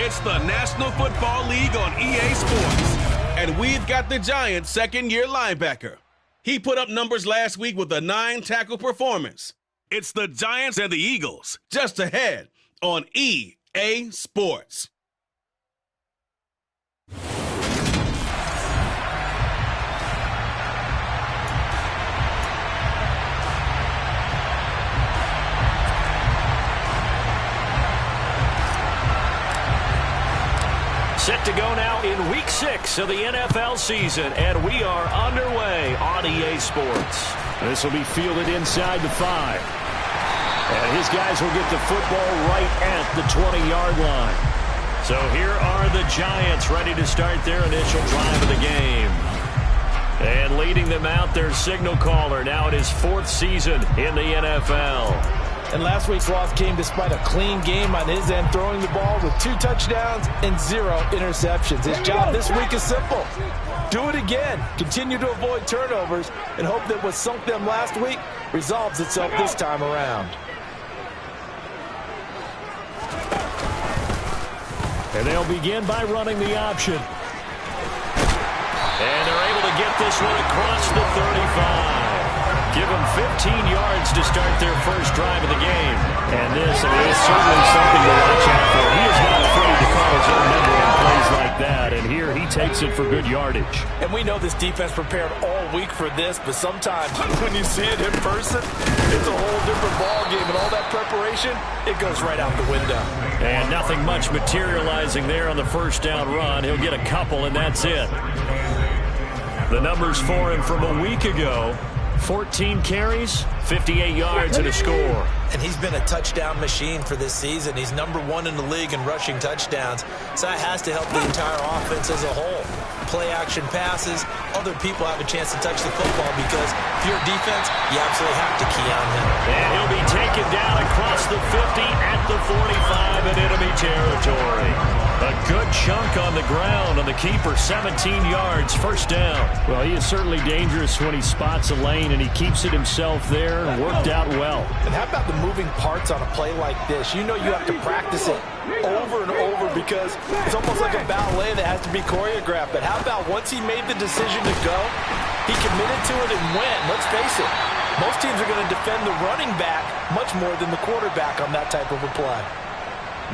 It's the National Football League on EA Sports. And we've got the Giants' second-year linebacker. He put up numbers last week with a 9-tackle performance. It's the Giants and the Eagles, just ahead on EA Sports. Set to go now in Week 6 of the NFL season, and we are underway on EA Sports. This will be fielded inside the 5. And his guys will get the football right at the 20-yard line. So here are the Giants ready to start their initial drive of the game. And leading them out, their signal caller, now in his 4th season in the NFL. And last week's loss came despite a clean game on his end, throwing the ball with 2 touchdowns and 0 interceptions. His job this week is simple. Do it again. Continue to avoid turnovers and hope that what sunk them last week resolves itself this time around. And they'll begin by running the option. And they're able to get this one across the 35. Give them 15 yards to start their first drive of the game. And this is certainly something to watch out for. He is not afraid to call his own number on plays like that. And here he takes it for good yardage. And we know this defense prepared all week for this, but sometimes when you see it in person, it's a whole different ball game. And all that preparation, it goes right out the window. And nothing much materializing there on the first down run. He'll get a couple, and that's it. The numbers for him from a week ago: 14 carries, 58 yards, and a score. And he's been a touchdown machine for this season. He's #1 in the league in rushing touchdowns. So that has to help the entire offense as a whole. Play-action passes, other people have a chance to touch the football because if you're a defense, you absolutely have to key on him. And he'll be taken down across the 50 at the 45 in enemy territory. A good chunk on the ground on the keeper, 17 yards, first down. Well, he is certainly dangerous when he spots a lane, and he keeps it himself there and worked out well. And how about the moving parts on a play like this? You know you have to practice it over and over because it's almost like a ballet that has to be choreographed. But how about once he made the decision to go, he committed to it and went. Let's face it, most teams are going to defend the running back much more than the quarterback on that type of a play.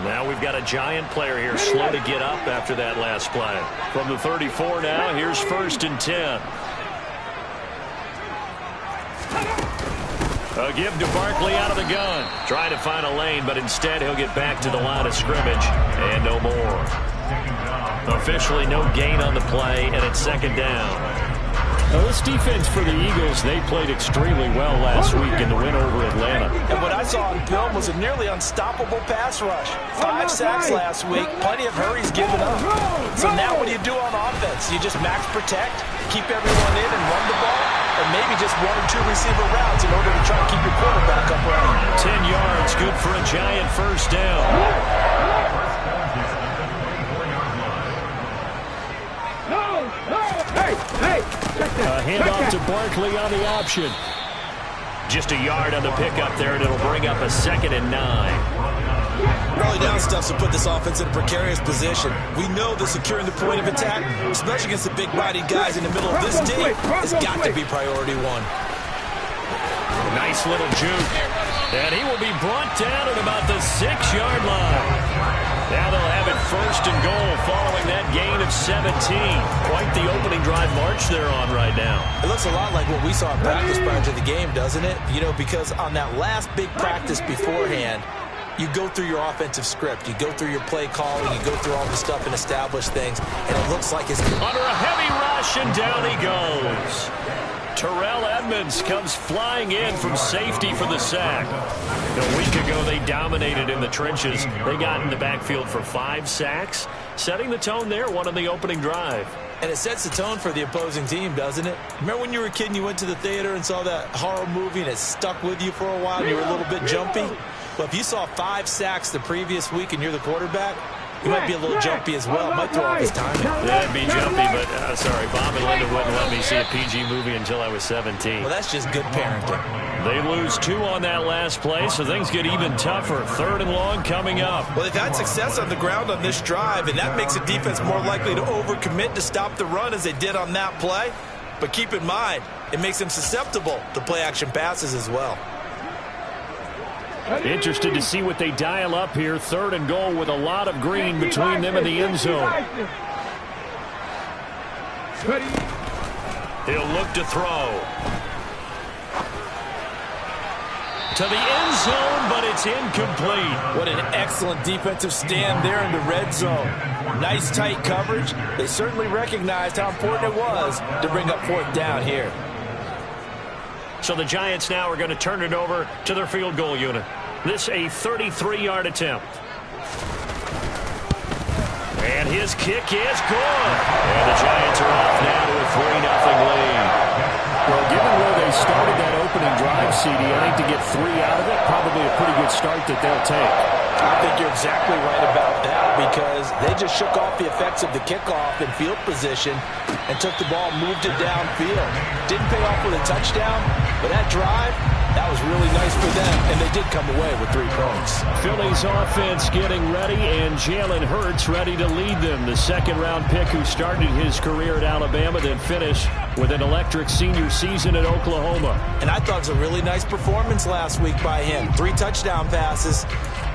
Now we've got a Giant player here slow to get up after that last play. From the 34 now, here's 1st and 10. A give to Barkley out of the gun. Trying to find a lane, but instead he'll get back to the line of scrimmage. And no more. Officially no gain on the play, and it's 2nd down. Now, this defense for the Eagles, they played extremely well last week in the win over Atlanta. And what I saw on film was a nearly unstoppable pass rush. 5 sacks last week, plenty of hurries given up. So now what do you do on offense? You just max protect, keep everyone in and run the ball, or maybe just 1 or 2 receiver routes in order to try to keep your quarterback upright. 10 yards, good for a Giant first down. A handoff to Barkley on the option. Just a yard on the pickup there, and it'll bring up a 2nd and 9. Early down stuff will put this offense in a precarious position. We know that securing the point of attack, especially against the big-bodied guys in the middle of this team, has got to be priority 1. Nice little juke. And he will be brought down at about the 6-yard line. Now they'll have it 1st and goal following that gain of 17. Quite the opening drive march they're on right now. It looks a lot like what we saw in practice prior to the game, doesn't it? You know, because on that last big practice beforehand, you go through your offensive script. You go through your play calling. You go through all the stuff and establish things. And it looks like it's... Under a heavy rush, and down he goes. Terrell Edmonds comes flying in from safety for the sack. A week ago, they dominated in the trenches. They got in the backfield for 5 sacks, setting the tone there, one on the opening drive. And it sets the tone for the opposing team, doesn't it? Remember when you were a kid and you went to the theater and saw that horror movie and it stuck with you for a while and you were a little bit jumpy? Well, if you saw 5 sacks the previous week and you're the quarterback, He might be a little jumpy as well. Might throw off his timing. Yeah, it'd be jumpy, but sorry, Bob and Linda wouldn't let me see a PG movie until I was 17. Well, that's just good parenting. They lose 2 on that last play, so things get even tougher. 3rd and long coming up. Well, they've had success on the ground on this drive, and that makes the defense more likely to overcommit to stop the run as they did on that play. But keep in mind, it makes them susceptible to play-action passes as well. Interested to see what they dial up here. 3rd and goal with a lot of green between them and the end zone. He'll look to throw. To the end zone, but it's incomplete. What an excellent defensive stand there in the red zone. Nice tight coverage. They certainly recognized how important it was to bring up 4th down here. So the Giants now are going to turn it over to their field goal unit. This a 33-yard attempt. And his kick is good. And the Giants are off now to a 3-0 lead. Well, given where they started that opening drive, CD, I think to get 3 out of it, probably a pretty good start that they'll take. I think you're exactly right about that because they just shook off the effects of the kickoff in field position and took the ball, moved it downfield. Didn't pay off with a touchdown, but that drive, that was really nice for them, and they did come away with 3 points. Philly's offense getting ready, and Jalen Hurts ready to lead them. The 2nd-round pick who started his career at Alabama, then finished with an electric senior season at Oklahoma. And I thought it was a really nice performance last week by him. 3 touchdown passes.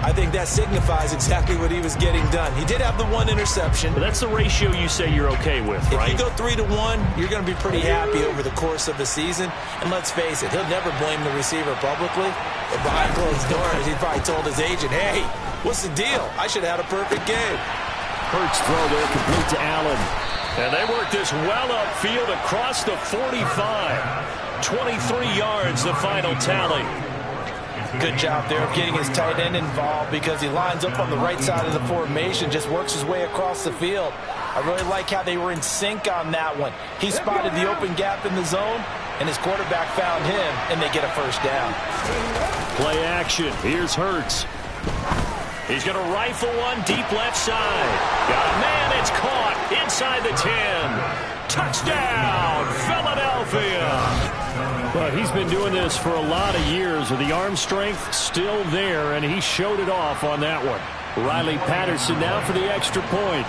I think that signifies exactly what he was getting done. He did have the 1 interception. But that's the ratio you say you're okay with, right? If you go 3-to-1, you're going to be pretty happy over the course of a season. And let's face it, he'll never blame the receiver publicly. But behind closed doors, he probably told his agent, hey, what's the deal? I should have had a perfect game. Hurts throw there, complete to Allen. And they work this well upfield across the 45. 23 yards, the final tally. Good job there of getting his tight end involved because he lines up on the right side of the formation, just works his way across the field. I really like how they were in sync on that one. He spotted the open gap in the zone, and his quarterback found him, and they get a 1st down. Play action. Here's Hurts. He's going to rifle one deep left side. Got a man. It's caught inside the 10. Touchdown, Philadelphia. But he's been doing this for a lot of years with the arm strength still there, and he showed it off on that one. Riley Patterson now for the extra point.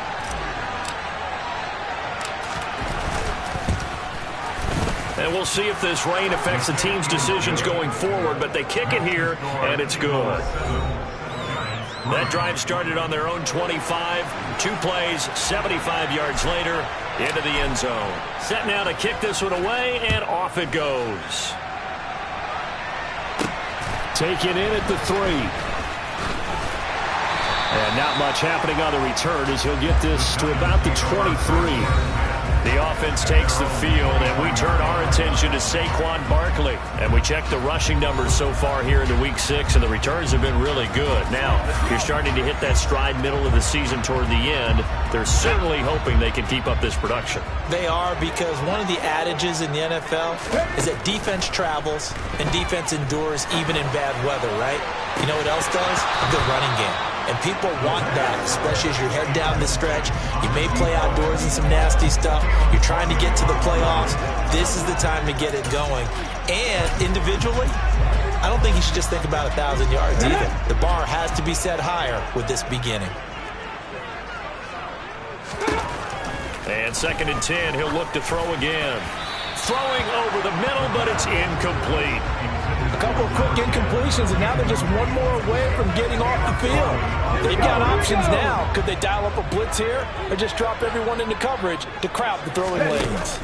And we'll see if this rain affects the team's decisions going forward, but they kick it here, and it's good. That drive started on their own 25. 2 plays, 75 yards later, into the end zone. Set now to kick this one away, and off it goes. Taken in at the 3. And not much happening on the return as he'll get this to about the 23. The offense takes the field, and we turn our attention to Saquon Barkley. And we check the rushing numbers so far here into Week 6, and the returns have been really good. Now, you're starting to hit that stride middle of the season toward the end. They're certainly hoping they can keep up this production. They are, because one of the adages in the NFL is that defense travels and defense endures even in bad weather, right? You know what else does? A good running game. And people want that, especially as you head down the stretch. You may play outdoors in some nasty stuff. You're trying to get to the playoffs. This is the time to get it going. And individually, I don't think you should just think about 1,000 yards either. The bar has to be set higher with this beginning. And 2nd and 10, he'll look to throw again. Throwing over the middle, but it's incomplete. A couple of quick incompletions, and now they're just one more away from getting off the field. They've got options now. Could they dial up a blitz here or just drop everyone into coverage to crowd the throwing lanes?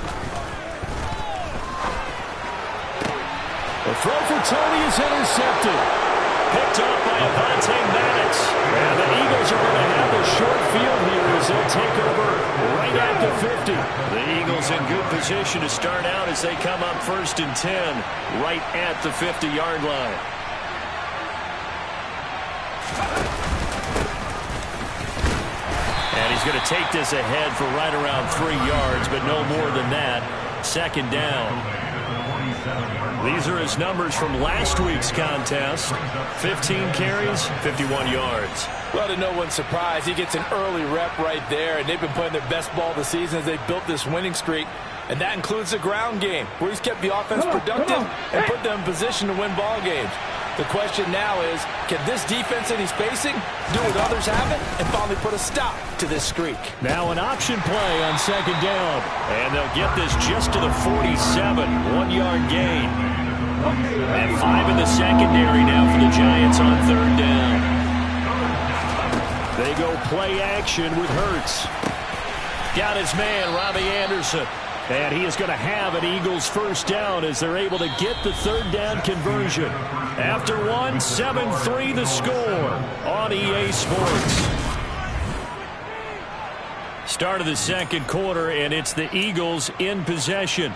The throw for Tony is intercepted. Picked up by Avonte Madden. And the Eagles are going to have a short field here as they'll take over right at the 50. The Eagles in good position to start out as they come up 1st and 10 right at the 50-yard line. And he's going to take this ahead for right around 3 yards, but no more than that. 2nd down. These are his numbers from last week's contest. 15 carries, 51 yards. Well, to no one's surprise, he gets an early rep right there, and they've been playing their best ball this season as they built this winning streak. And that includes the ground game, where he's kept the offense productive and put them in position to win ball games. The question now is, can this defense that he's facing do what others haven't and finally put a stop to this streak? Now an option play on second down. And they'll get this just to the 47, 1-yard gain. And 5 in the secondary now for the Giants on third down. They go play action with Hurts. Got his man, Robbie Anderson. And he is going to have an Eagles first down as they're able to get the third down conversion. After one, 7-3 the score on EA Sports. Start of the second quarter, and it's the Eagles in possession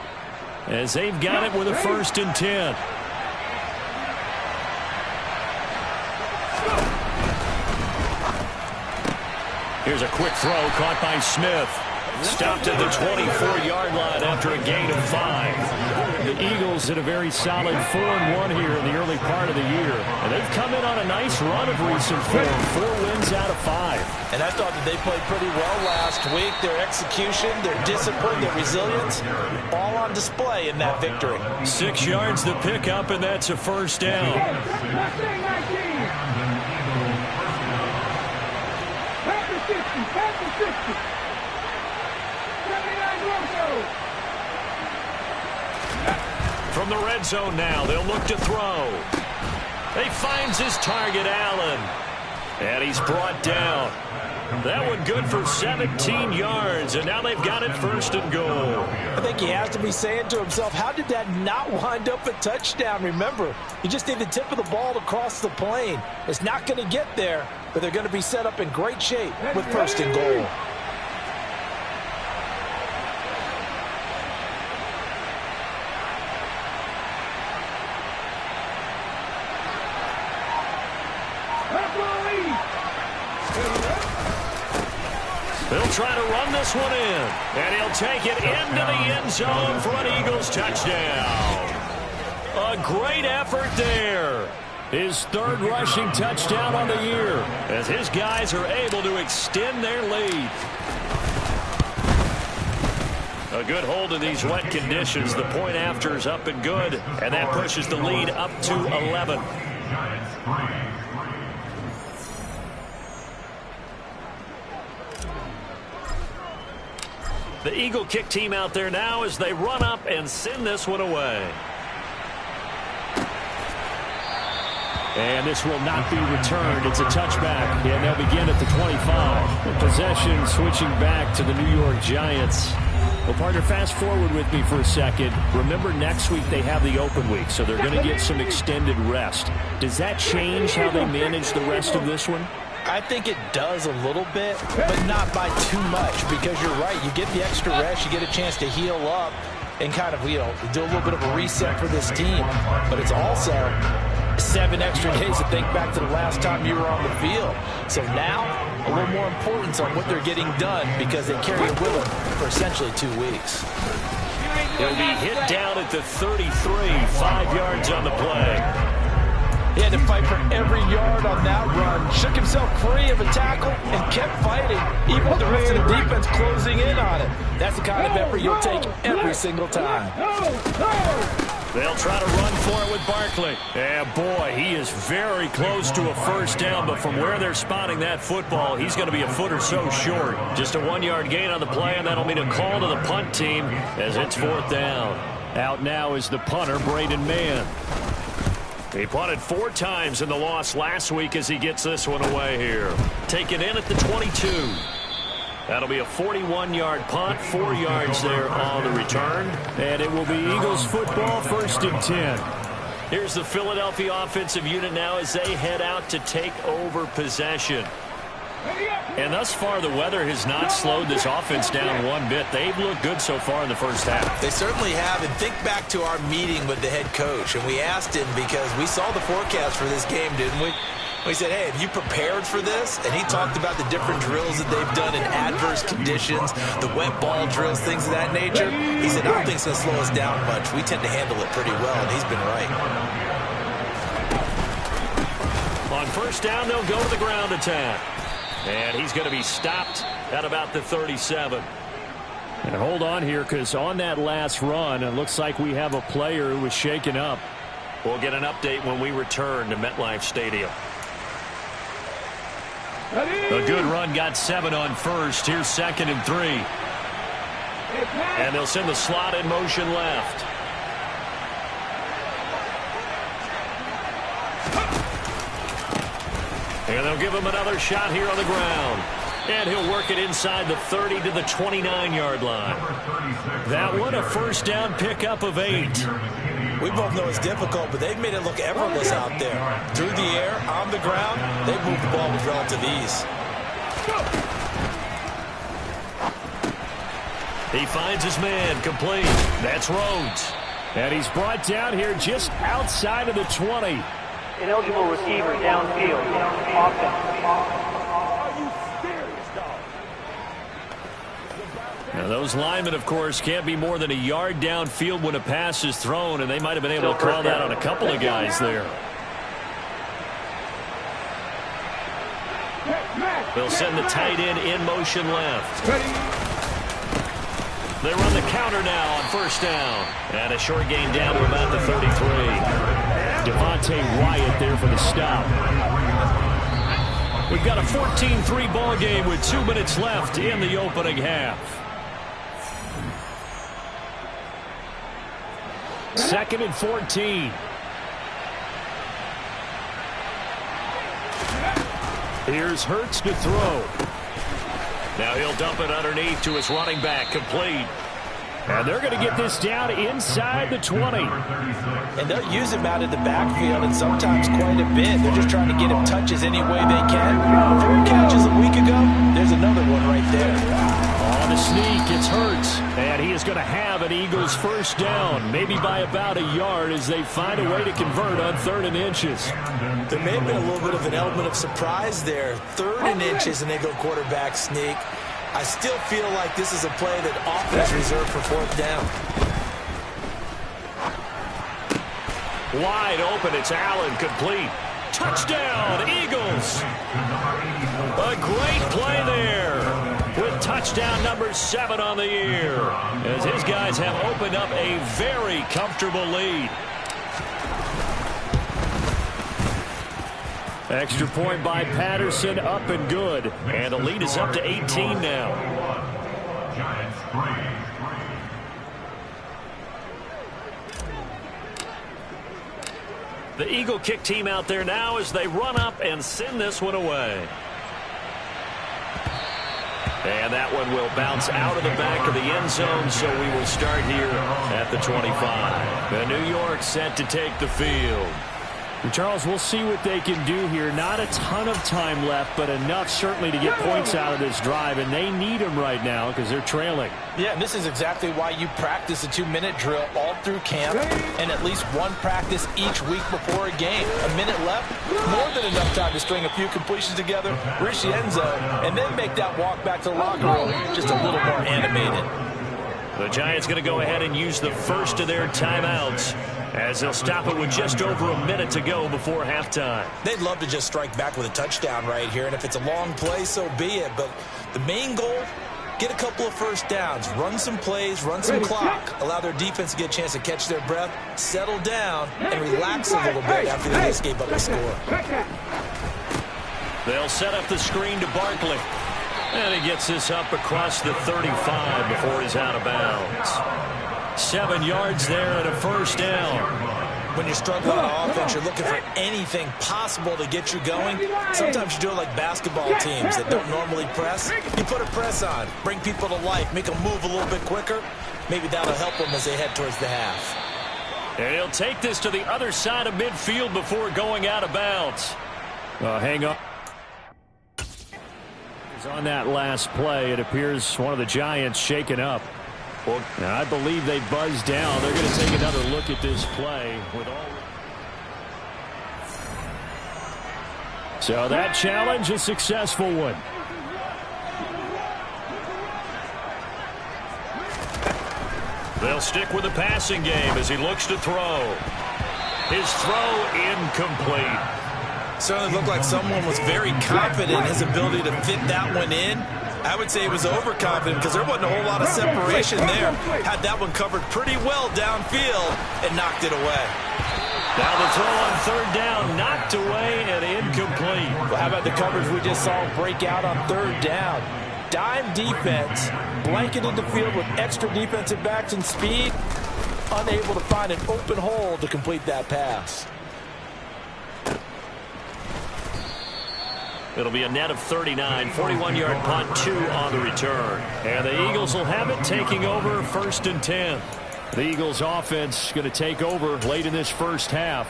as they've got it with a 1st and 10. Here's a quick throw caught by Smith. Stopped at the 24-yard line after a gain of 5. The Eagles had a very solid 4-1 here in the early part of the year. And they've come in on a nice run of recent form. 4 wins out of 5. And I thought that they played pretty well last week. Their execution, their discipline, their resilience, all on display in that victory. 6 yards the pickup, and that's a first down. From the red zone now, they'll look to throw. He finds his target, Allen. And he's brought down. That one good for 17 yards, and now they've got it 1st and goal. I think he has to be saying to himself, how did that not wind up a touchdown? Remember, you just need the tip of the ball to cross the plane. It's not going to get there, but they're going to be set up in great shape with 1st and goal. They'll try to run this one in, and he'll take it into the end zone for an Eagles touchdown. A great effort there. His 3rd rushing touchdown on the year, as his guys are able to extend their lead. A good hold in these wet conditions. The point after is up and good, and that pushes the lead up to 11. The Eagle kick team out there now as they run up and send this one away. And this will not be returned. It's a touchback, and they'll begin at the 25. Possession switching back to the New York Giants. Well, partner, fast forward with me for a second. Remember, next week they have the open week, so they're going to get some extended rest. Does that change how they manage the rest of this one? I think it does a little bit, but not by too much, because you're right. You get the extra rest, you get a chance to heal up and kind of, do a little bit of a reset for this team. But it's also 7 extra days to think back to the last time you were on the field. So now, a little more importance on what they're getting done, because they carry it with them for essentially 2 weeks. He'll be hit down at the 33, 5 yards on the play. He had to fight for every yard on that run. Shook himself free of a tackle and kept fighting, even with the rest of the defense closing in on it. That's the kind of effort you'll take every single time. They'll try to run for it with Barkley. Yeah, boy, he is very close to a first down, but from where they're spotting that football, he's going to be a foot or so short. Just a 1-yard gain on the play, and that'll mean a call to the punt team as it's 4th down. Out now is the punter, Braden Mann. He punted 4 times in the loss last week as he gets this one away here. Taken in at the 22. That'll be a 41-yard punt, 4 yards there on the return. And it will be Eagles football, 1st and 10. Here's the Philadelphia offensive unit now as they head out to take over possession. And thus far, the weather has not slowed this offense down one bit. They've looked good so far in the first half. They certainly have. And think back to our meeting with the head coach. And we asked him because we saw the forecast for this game, didn't we? We said, hey, have you prepared for this? And he talked about the different drills that they've done in adverse conditions, the wet ball drills, things of that nature. He said, I don't think it's going to slow us down much. We tend to handle it pretty well, and he's been right. On first down, they'll go to the ground attack. And he's going to be stopped at about the 37. And hold on here, because on that last run, it looks like we have a player who was shaken up. We'll get an update when we return to MetLife Stadium. A good run, got 7 on first. Here's 2nd and 3. And they'll send the slot in motion left. And they'll give him another shot here on the ground. And he'll work it inside the 30 to the 29-yard line. That one, a first down pickup of 8. We both know it's difficult, but they've made it look effortless out there. Through the air, on the ground, they've moved the ball with relative ease. He finds his man, complete. That's Rhodes. And he's brought down here just outside of the 20. Ineligible receiver downfield. Offense. Now those linemen, of course, can't be more than a yard downfield when a pass is thrown, and they might have been able to call that on a couple of guys there. They'll send the tight end in motion left. They run the counter now on first down. And a short gain down to about the 33. Devontae Wyatt there for the stop. We've got a 14-3 ball game with 2 minutes left in the opening half. 2nd and 14. Here's Hurts to throw. Now he'll dump it underneath to his running back, complete. And they're going to get this down inside the 20. And they'll use him out in the backfield, and sometimes quite a bit. They're just trying to get him touches any way they can. 4 catches a week ago. There's another one right there. On the sneak, it's Hurts. And he is going to have an Eagles first down, maybe by about a yard as they find a way to convert on 3rd and inches. There may have been a little bit of an element of surprise there. 3rd and inches, and they go quarterback sneak. I still feel like this is a play that often is reserved for 4th down. Wide open, it's Allen, complete. Touchdown, Eagles! A great play there with touchdown number 7 on the year, as his guys have opened up a very comfortable lead. Extra point by Patterson, up and good. And the lead is up to 18 now. The Eagle kick team out there now as they run up and send this one away. And that one will bounce out of the back of the end zone, so we will start here at the 25. The New York set to take the field. Charles, we'll see what they can do here. Not a ton of time left, but enough certainly to get points out of this drive, and they need them right now because they're trailing. Yeah, and this is exactly why you practice a 2-minute drill all through camp and at least one practice each week before a game. A minute left, more than enough time to string a few completions together, reach the end zone, and then make that walk back to the locker room just a little more animated. The Giants going to go ahead and use the first of their timeouts, as they'll stop it with just over a minute to go before halftime. They'd love to just strike back with a touchdown right here, and if it's a long play, so be it. But the main goal, get a couple of first downs, run some plays, run some clock, allow their defense to get a chance to catch their breath, settle down, and relax a little bit after they just gave up a score. They'll set up the screen to Barkley. And he gets this up across the 35 before he's out of bounds. 7 yards there and a first down. When you're struggling on offense, you're looking for anything possible to get you going. Sometimes you do it like basketball teams that don't normally press. You put a press on, bring people to life, make them move a little bit quicker. Maybe that'll help them as they head towards the half. And he'll take this to the other side of midfield before going out of bounds. Hang on. On that last play, it appears one of the Giants shaken up. Well, I believe they buzzed down. They're going to take another look at this play. So that challenge, a successful one. They'll stick with the passing game as he looks to throw. His throw incomplete. Certainly looked like someone was very confident in his ability to fit that one in. I would say he was overconfident because there wasn't a whole lot of separation there. Had that one covered pretty well downfield and knocked it away. Now the throw on third down, knocked away and incomplete. Well, how about the coverage we just saw break out on third down? Dime defense, blanketed the field with extra defensive backs and speed, unable to find an open hole to complete that pass. It'll be a net of 39, 41-yard punt, 2 on the return. And the Eagles will have it, taking over 1st and 10. The Eagles offense going to take over late in this first half.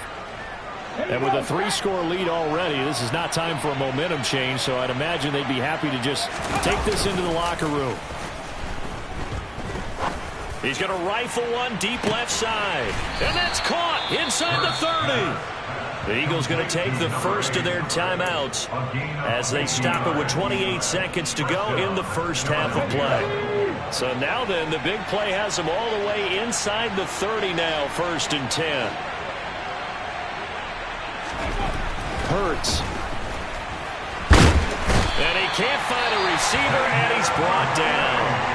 And with a 3-score lead already, this is not time for a momentum change, so I'd imagine they'd be happy to just take this into the locker room. He's going to rifle one deep left side. And that's caught inside the 30. The Eagles going to take the first of their timeouts as they stop it with 28 seconds to go in the first half of play. So now then, the big play has them all the way inside the 30 now, 1st and 10. Hurts. And he can't find a receiver, and he's brought down.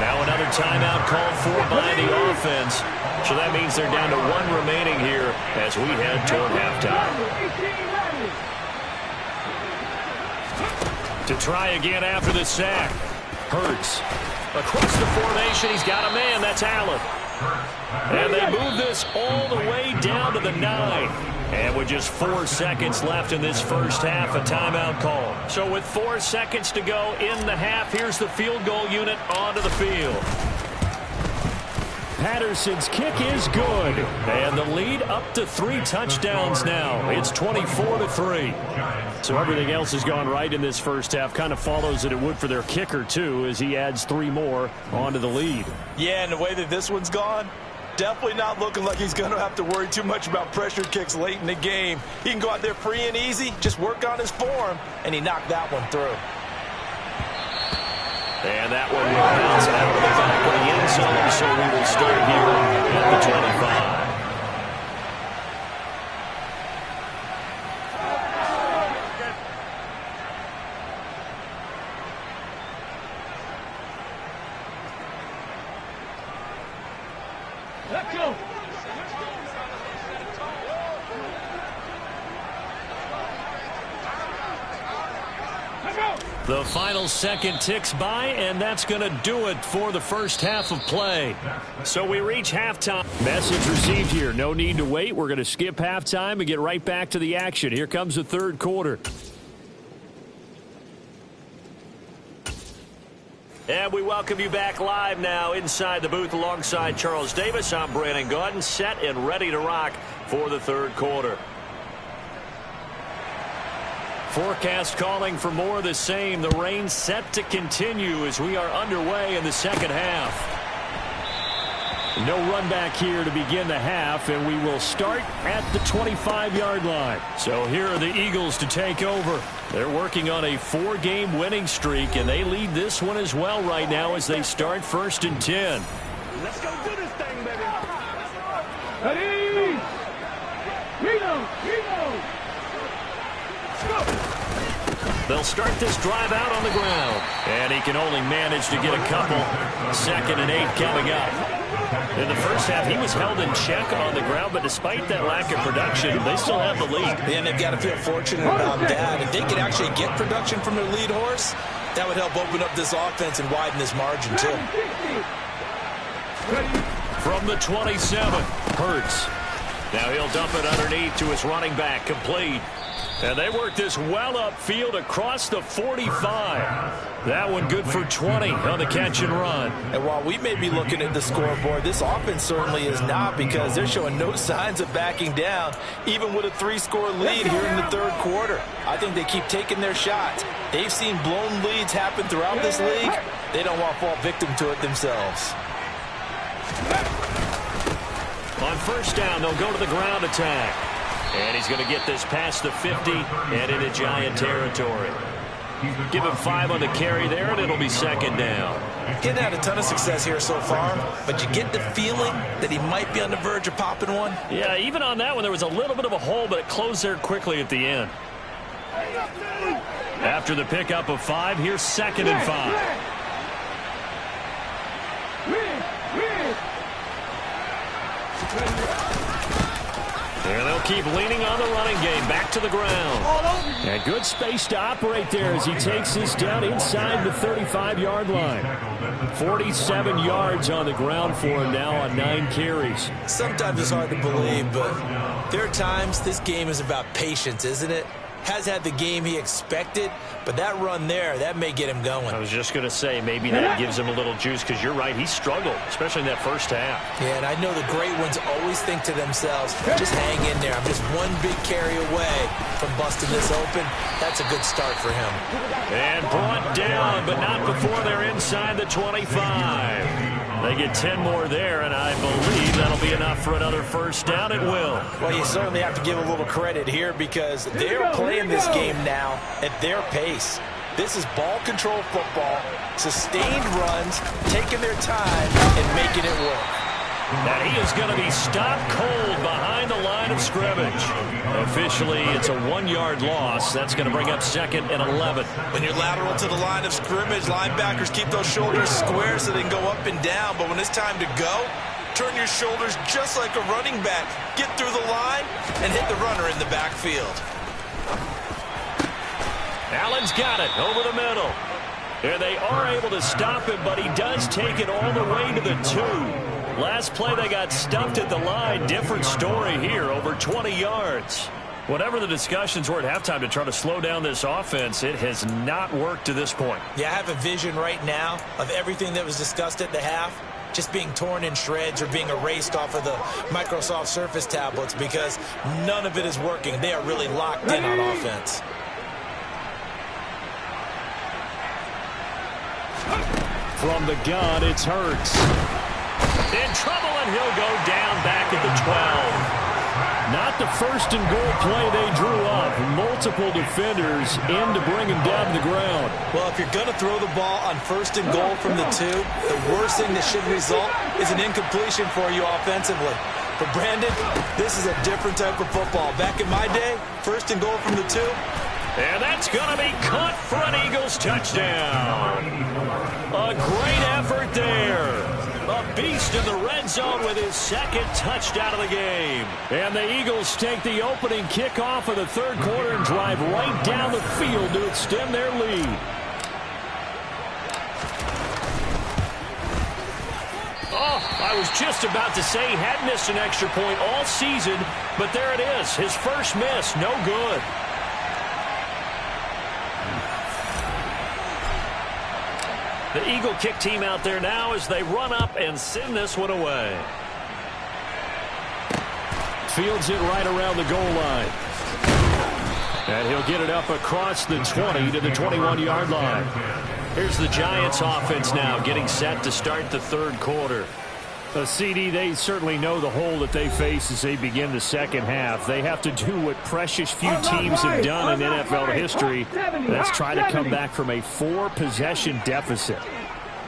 Now another timeout called for by the offense. So that means they're down to 1 remaining here as we head toward halftime. To try again after the sack. Hurts. Across the formation, he's got a man. That's Allen. And they move this all the way down to the 9. And with just 4 seconds left in this first half, a timeout call. So with 4 seconds to go in the half, here's the field goal unit onto the field. Patterson's kick is good. And the lead up to 3 touchdowns now. It's 24-3. So everything else has gone right in this first half. Kind of follows that it would for their kicker, too, as he adds 3 more onto the lead. Yeah, and the way that this one's gone, definitely not looking like he's going to have to worry too much about pressure kicks late in the game. He can go out there free and easy, just work on his form, and he knocked that one through. And that one will bounce out of the back of the end zone, so we will start here at the 25. Let's go. The final second ticks by, and that's going to do it for the first half of play. So we reach halftime. Message received here. No need to wait. We're going to skip halftime and get right back to the action. Here comes the third quarter. And we welcome you back live now inside the booth alongside Charles Davis. I'm Brandon Gaudin, set and ready to rock for the third quarter. Forecast calling for more of the same. The rain set to continue as we are underway in the second half. No run back here to begin the half, and we will start at the 25-yard line. So here are the Eagles to take over. They're working on a 4-game winning streak, and they lead this one as well right now as they start 1st and 10. Let's go do this thing, baby. Ready? Reno. They'll start this drive out on the ground. And he can only manage to get a couple. 2nd and 8 coming up. In the first half, he was held in check on the ground, but despite that lack of production, they still have the lead. And they've got to feel fortunate about that. If they could actually get production from their lead horse, that would help open up this offense and widen this margin, too. From the 27, Hurts. Now he'll dump it underneath to his running back, complete. And they work this well upfield across the 45. That one good for 20 on the catch and run. And while we may be looking at the scoreboard, this offense certainly is not, because they're showing no signs of backing down, even with a 3-score lead here in the third quarter. I think they keep taking their shots. They've seen blown leads happen throughout this league. They don't want to fall victim to it themselves. On first down, they'll go to the ground attack. And he's going to get this past the 50 and into Giant territory. Give him 5 on the carry there, and it'll be second down. Getting had a ton of success here so far, but you get the feeling that he might be on the verge of popping one. Yeah, even on that one, there was a little bit of a hole, but it closed there quickly at the end. After the pickup of 5, here's second and 5. And they'll keep leaning on the running game. Back to the ground. And good space to operate there as he takes this down inside the 35-yard line. 47 yards on the ground for him now on 9 carries. Sometimes it's hard to believe, but there are times this game is about patience, isn't it? Has had the game he expected, but that run there, that may get him going. I was just going to say, maybe that gives him a little juice, because you're right, he struggled, especially in that first half. Yeah, and I know the great ones always think to themselves, just hang in there. I'm just one big carry away from busting this open. That's a good start for him. And brought down, but not before they're inside the 25. They get 10 more there, and I believe that'll be enough for another first down. It will. Well, you certainly have to give a little credit here, because they're playing this game now at their pace. This is ball control football, sustained runs, taking their time and making it work. And he is going to be stopped cold behind the line of scrimmage. Officially, it's a 1-yard loss. That's going to bring up second and 11. When you're lateral to the line of scrimmage, linebackers keep those shoulders square so they can go up and down. But when it's time to go, turn your shoulders just like a running back. Get through the line and hit the runner in the backfield. Allen's got it over the middle. And they are able to stop him, but he does take it all the way to the 2. Last play, they got stuffed at the line. Different story here, over 20 yards. Whatever the discussions were at halftime to try to slow down this offense, it has not worked to this point. Yeah, I have a vision right now of everything that was discussed at the half just being torn in shreds or being erased off of the Microsoft Surface tablets, because none of it is working. They are really locked in on offense. From the gun, it's Hurts. In trouble, and he'll go down back at the 12. Not the first and goal play they drew up. Multiple defenders in to bring him down to the ground. Well, if you're going to throw the ball on first and goal from the 2, the worst thing that should result is an incompletion for you offensively. But Brandon, this is a different type of football. Back in my day, first and goal from the 2. And that's going to be caught for an Eagles touchdown. A great effort there. A beast in the red zone with his second touchdown of the game. And the Eagles take the opening kickoff of the third quarter and drive right down the field to extend their lead. Oh, I was just about to say he had missed an extra point all season, but there it is. His first miss, no good. The Eagle kick team out there now as they run up and send this one away. Fields it right around the goal line. And he'll get it up across the 20 to the 21-yard line. Here's the Giants offense now getting set to start the third quarter. CD, they certainly know the hole that they face as they begin the second half. They have to do what precious few teams have done in NFL history. That's try to come back from a 4-possession deficit.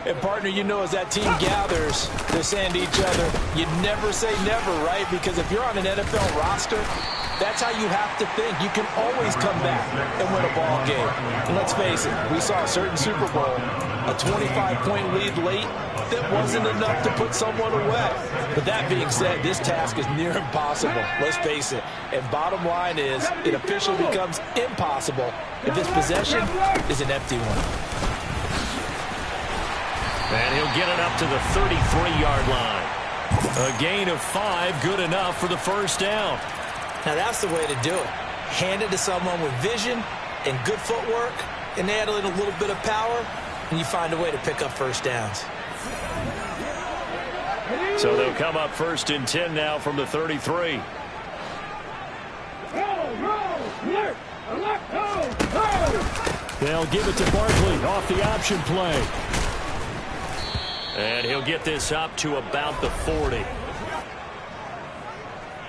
And, partner, you know, as that team gathers, they're saying to each other, you never say never, right? Because if you're on an NFL roster, that's how you have to think. You can always come back and win a ball game. And let's face it, we saw a certain Super Bowl, a 25-point lead late, that wasn't enough to put someone away. But that being said, this task is near impossible. Let's face it. And bottom line is, it officially becomes impossible if this possession is an empty one. And he'll get it up to the 33-yard line. A gain of 5, good enough for the first down. Now that's the way to do it. Hand it to someone with vision and good footwork, and add in a little bit of power, and you find a way to pick up first downs. So they'll come up 1st and 10 now from the 33. They'll give it to Barkley off the option play. And he'll get this up to about the 40.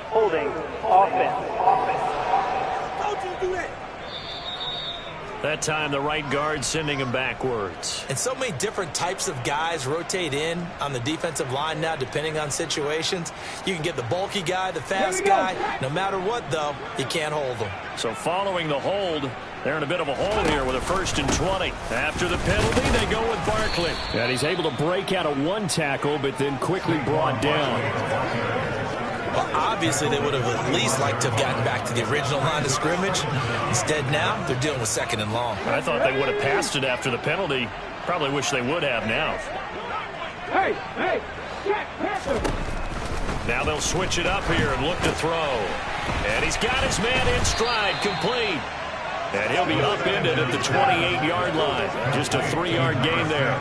Holding. Offense. That time the right guard sending him backwards. And so many different types of guys rotate in on the defensive line now depending on situations. You can get the bulky guy, the fast guy. No matter what, though, you can't hold them. So following the hold, they're in a bit of a hole here with a 1st and 20. After the penalty, they go with Barkley. And he's able to break out of one tackle, but then quickly brought down. Well, obviously, they would have at least liked to have gotten back to the original line of scrimmage. Instead, now, they're dealing with 2nd and long. I thought they would have passed it after the penalty. Probably wish they would have now. Now they'll switch it up here and look to throw. And he's got his man in stride, complete. And he'll be upended at the 28-yard line. Just a 3-yard gain there.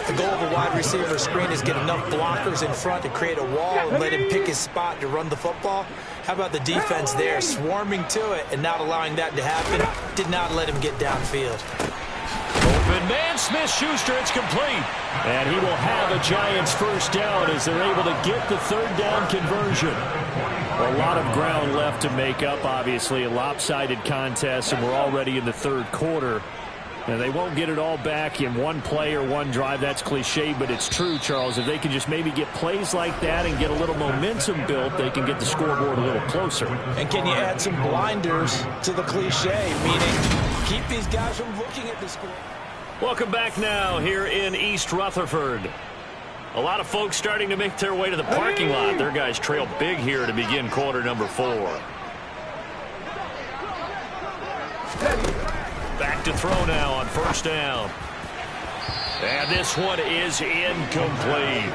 The goal of a wide receiver screen is get enough blockers in front to create a wall and let him pick his spot to run the football. How about the defense there, swarming to it and not allowing that to happen? Did not let him get downfield. Open man, Smith-Schuster, it's complete. And he will have a Giants first down as they're able to get the 3rd down conversion. A lot of ground left to make up, obviously, a lopsided contest, and we're already in the 3rd quarter. Now, they won't get it all back in one play or one drive. That's cliche, but it's true, Charles. If they can just maybe get plays like that and get a little momentum built, they can get the scoreboard a little closer. And can you add some blinders to the cliche, meaning keep these guys from looking at the score? Welcome back now here in East Rutherford. A lot of folks starting to make their way to the parking lot. Their guys trail big here to begin quarter number 4. Back to throw now on 1st down. And this one is incomplete.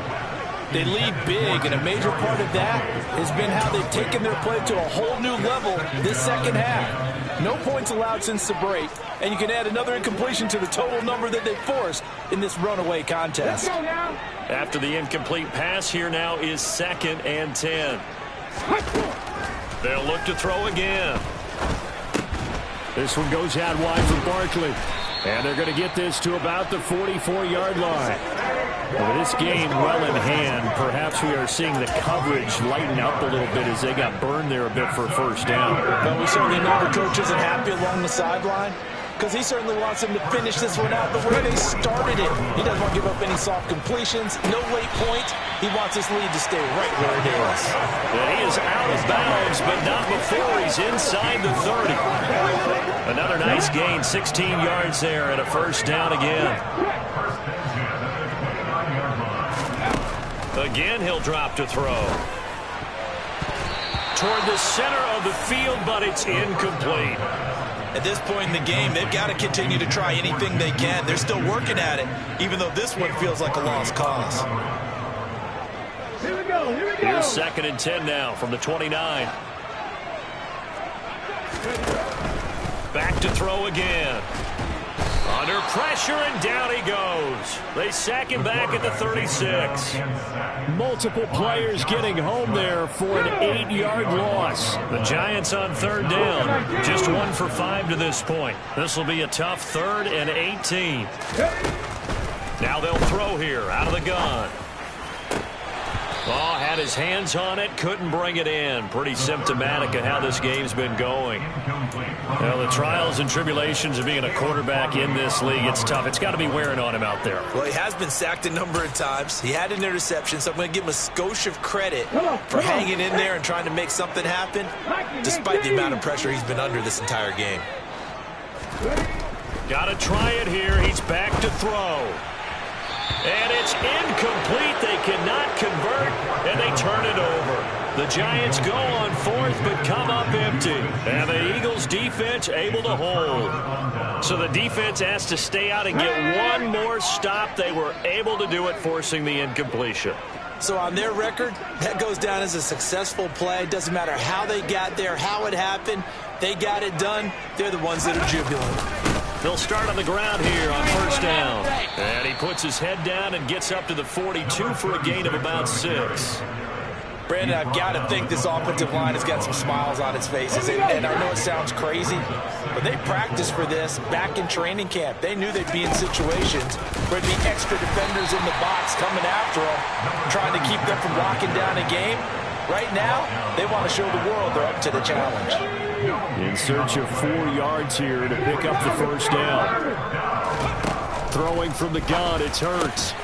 They lead big, and a major part of that has been how they've taken their play to a whole new level this 2nd half. No points allowed since the break, and you can add another incompletion to the total number that they forced in this runaway contest. After the incomplete pass, here now is 2nd and 10. They'll look to throw again. This one goes out wide for Barkley. And they're going to get this to about the 44-yard line. Well, this game well in hand. Perhaps we are seeing the coverage lighten up a little bit as they got burned there a bit for a first down. But we certainly know the coach isn't happy along the sideline because he certainly wants them to finish this one out the way they started it. He doesn't want to give up any soft completions, no late points. He wants this lead to stay right where it is. And he is out of bounds, but not before he's inside the 30. Another nice gain, 16 yards there, and a first down again. Again, he'll drop to throw. Toward the center of the field, but it's incomplete. At this point in the game, they've got to continue to try anything they can. They're still working at it, even though this one feels like a lost cause. Here we go. Here's 2nd and 10 now from the 29. Back to throw again. Under pressure, and down he goes. They sack him back at the 36. Multiple players getting home there for an 8-yard loss. The Giants on 3rd down. Just 1 for 5 to this point. This will be a tough 3rd and 18. Now they'll throw here out of the gun. Oh, had his hands on it, couldn't bring it in. Pretty symptomatic of how this game's been going. Well, the trials and tribulations of being a quarterback in this league, it's tough. It's got to be wearing on him out there. Well, he has been sacked a number of times. He had an interception, so I'm going to give him a skosh of credit for hanging in there and trying to make something happen, despite the amount of pressure he's been under this entire game. Got to try it here. He's back to throw. And it's incomplete. They cannot convert, and they turn it over. The Giants go on 4th, but come up empty. And the Eagles' defense able to hold. So the defense has to stay out and get one more stop. They were able to do it, forcing the incompletion. So on their record, that goes down as a successful play. Doesn't matter how they got there, how it happened. They got it done. They're the ones that are jubilant. They'll start on the ground here on first down. And he puts his head down and gets up to the 42 for a gain of about 6. Brandon, I've got to think this offensive line has got some smiles on its faces. And I know it sounds crazy, but they practiced for this back in training camp. They knew they'd be in situations where there'd be extra defenders in the box coming after them, trying to keep them from locking down a game. Right now, they want to show the world they're up to the challenge. In search of 4 yards here to pick up the first down. Throwing from the gun, it's Hurts.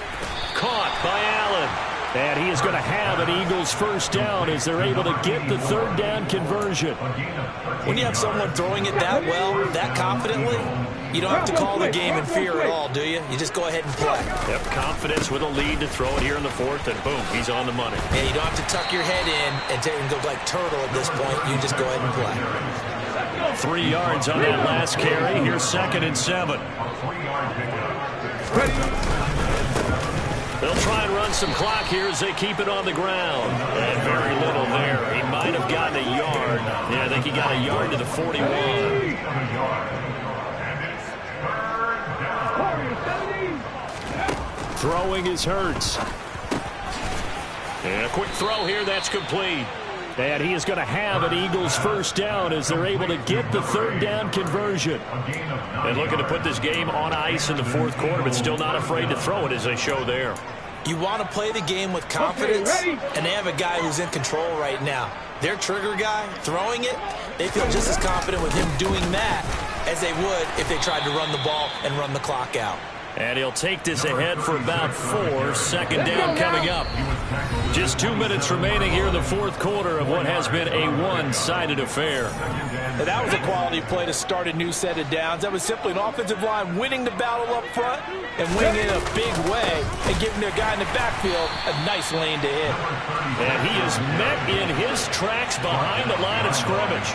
Caught by Allen. And he is going to have an Eagles first down as they're able to get the third down conversion. When you have someone throwing it that well, that confidently, you don't have to call the game in fear at all, do you? You just go ahead and play. Yep, confidence with a lead to throw it here in the fourth, and boom, he's on the money. Yeah, you don't have to tuck your head in and go like turtle at this point. You just go ahead and play. 3 yards on that last carry. Here's 2nd and 7. They'll try and run some clock here as they keep it on the ground. And very little there. He might have gotten a yard. Yeah, I think he got a yard to the 41. Throwing is Hurts. And a quick throw here, that's complete. And he is going to have an Eagles first down as they're able to get the third down conversion. And looking to put this game on ice in the fourth quarter, but still not afraid to throw it as they show there. You want to play the game with confidence, and they have a guy who's in control right now. Their trigger guy, throwing it, they feel just as confident with him doing that as they would if they tried to run the ball and run the clock out. And he'll take this ahead for about 4. Second down coming up. Just 2 minutes remaining here in the fourth quarter of what has been a one-sided affair. Now, that was a quality play to start a new set of downs. That was simply an offensive line winning the battle up front and winning in a big way and giving their guy in the backfield a nice lane to hit. And he is met in his tracks behind the line of scrimmage.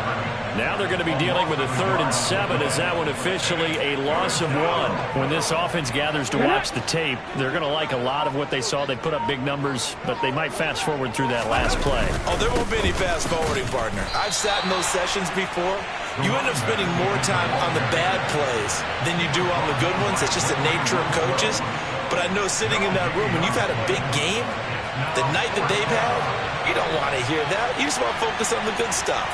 Now they're going to be dealing with a 3rd and 7 as that one officially a loss of 1. When this offense gathers to watch the tape, they're going to like a lot of what they saw. They put up big numbers, but they might fast forward through that last play. Oh, there won't be any fast forwarding, partner. I've sat in those sessions before. You end up spending more time on the bad plays than you do on the good ones. It's just the nature of coaches. But I know sitting in that room, when you've had a big game, the night that they've had, you don't want to hear that. You just want to focus on the good stuff.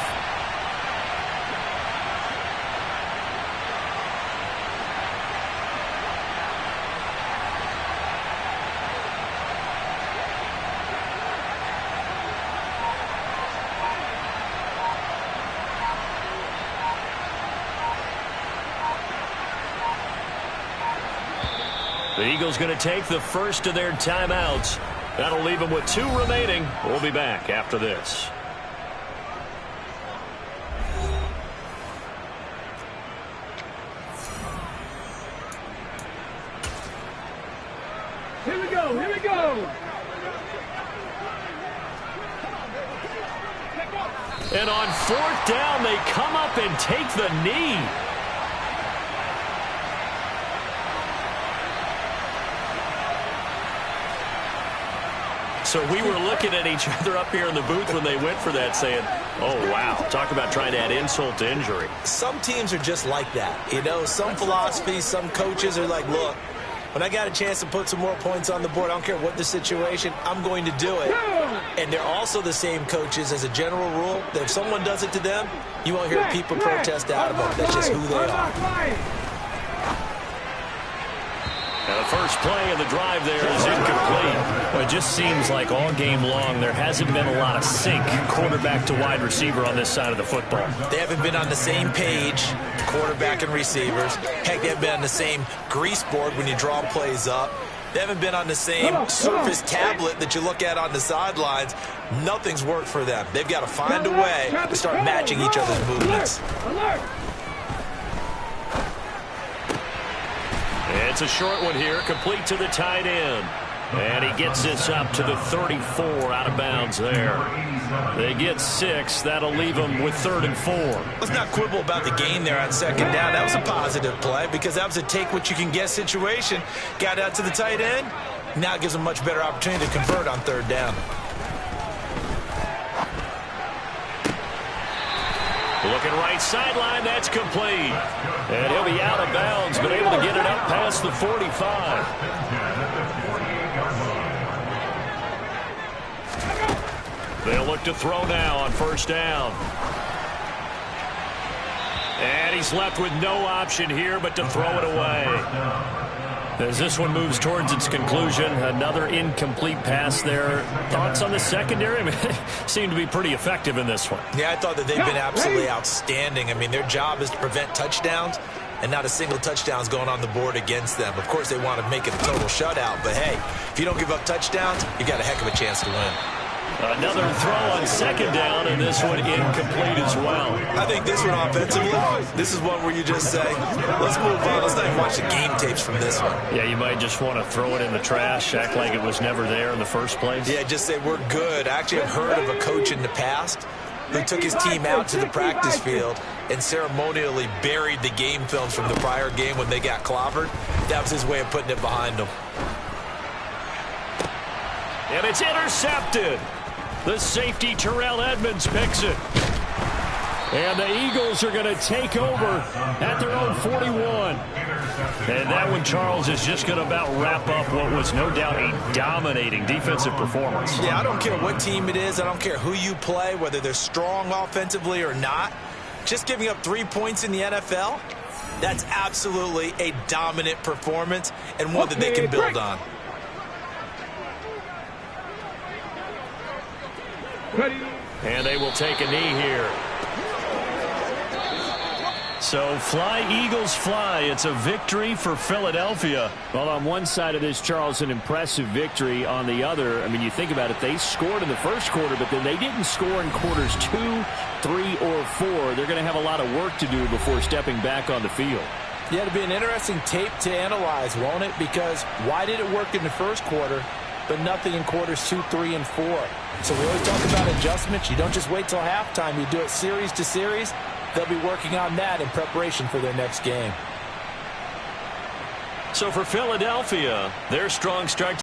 The Eagles going to take the first of their timeouts. That'll leave them with 2 remaining. We'll be back after this. Here we go, here we go. And on 4th down, they come up and take the knee. So we were looking at each other up here in the booth when they went for that saying, oh, wow, talk about trying to add insult to injury. Some teams are just like that. You know, some philosophies, some coaches are like, look, when I got a chance to put some more points on the board, I don't care what the situation, I'm going to do it. And they're also the same coaches as a general rule that if someone does it to them, you won't hear people protest out of them. That's just who they are. Now the first play of the drive there is incomplete. Well, it just seems like all game long there hasn't been a lot of sync quarterback to wide receiver on this side of the football. They haven't been on the same page, quarterback and receivers. Heck, they haven't been on the same grease board when you draw plays up. They haven't been on the same Surface tablet that you look at on the sidelines. Nothing's worked for them. They've got to find a way to start matching each other's movements. It's a short one here, complete to the tight end. And he gets this up to the 34 out of bounds there. They get 6. That'll leave them with 3rd and 4. Let's not quibble about the gain there on 2nd down. That was a positive play because that was a take-what-you-can-get situation. Got out to the tight end. Now it gives them a much better opportunity to convert on 3rd down. Looking right sideline, that's complete. And he'll be out of bounds, but able to get it up past the 45. They'll look to throw now on 1st down. And he's left with no option here but to throw it away. As this one moves towards its conclusion, another incomplete pass there. Thoughts on the secondary? I mean, seem to be pretty effective in this one. Yeah, I thought that they've been absolutely outstanding. I mean, their job is to prevent touchdowns, and not a single touchdown is going on the board against them. Of course, they want to make it a total shutout, but hey, if you don't give up touchdowns, you got a heck of a chance to win. Another throw on 2nd down, and this one incomplete as well. I think this one offensively, this is one where you just say, let's move on. Let's not even watch the game tapes from this one. Yeah, you might just want to throw it in the trash, act like it was never there in the first place. Yeah, just say we're good. I actually have heard of a coach in the past who took his team out to the practice field and ceremonially buried the game films from the prior game when they got clobbered. That was his way of putting it behind them. And it's intercepted. The safety, Terrell Edmonds, picks it. And the Eagles are going to take over at their own 41. And that one, Charles, is just going to about wrap up what was no doubt a dominating defensive performance. Yeah, I don't care what team it is. I don't care who you play, whether they're strong offensively or not. Just giving up 3 points in the NFL, that's absolutely a dominant performance and one that they can build on. And they will take a knee here. So fly, Eagles, fly. It's a victory for Philadelphia. Well, on one side of this, Charles, an impressive victory. On the other, I mean, you think about it, they scored in the first quarter, but then they didn't score in quarters 2, 3, or 4. They're going to have a lot of work to do before stepping back on the field. Yeah, it'll be an interesting tape to analyze, won't it? Because why did it work in the first quarter, but nothing in quarters 2, 3, and 4? So we always talk about adjustments. You don't just wait till halftime. You do it series to series. They'll be working on that in preparation for their next game. So for Philadelphia, their strong start